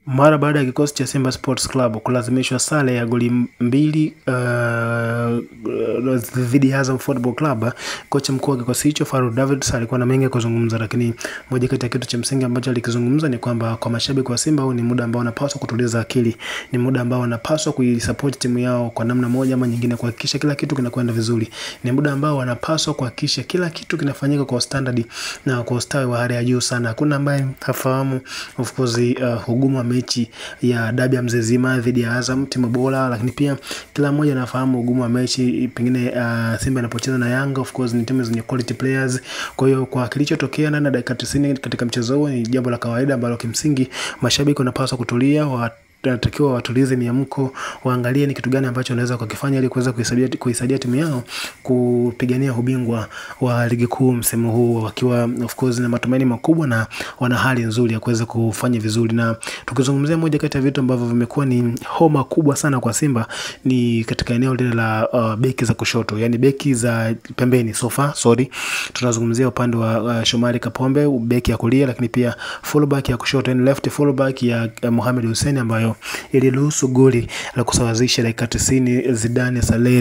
Mara baada ya kikosi cha Simba Sports Club kulazimishwa sare ya goli 2 dhidi ya Azam Football Club, kocha mkuu wa kikosi hicho Farouk Davids alikuwa na mengi kuzungumza, lakini moja kati ya kitu cha msingi ambacho alikizungumza ni kwamba kwa mashabiki wa Simba huu ni muda ambao wanapaswa kutuliza akili, ni muda ambao wanapaswa kuisupport timu yao kwa namna moja ama nyingine, kuhakikisha kila kitu kinakwenda vizuri, ni muda ambao wanapaswa kuhakikisha kila kitu kinafanyika kwa standard na kwa ustawi wa hali ya juu sana. Hakuna ambaye hafahamu of course ugumu wa mechi ya dabi ya Mzizima dhidi ya Azam, timu bora, lakini pia kila mmoja anafahamu ugumu wa mechi pengine Simba inapocheza na Yanga. Of course ni timu zenye quality players, kwa hiyo kwa kilichotokea ndani ya dakika 90 katika mchezo huo ni jambo la kawaida ambalo kimsingi mashabiki wanapaswa kutulia, tunatakiwa watulize miamko, waangalie ni kitu gani ambacho wanaweza kukifanya ili kuweza kuisaidia timu yao kupigania ubingwa wa ligi kuu msimu huu, wakiwa of course na matumaini makubwa na wana hali nzuri ya kuweza kufanya vizuri. Na tukizungumzia moja kati ya vitu ambavyo vimekuwa ni homa kubwa sana kwa Simba ni katika eneo lile la beki za kushoto, yani beki za pembeni tunazungumzia upande wa Shomari Kapombe beki ya kulia, lakini pia fullback ya kushoto, yani left fullback ya Mohamed Hussein ambayo iliruhusu goli la kusawazisha dakika 90 Zidane Saleri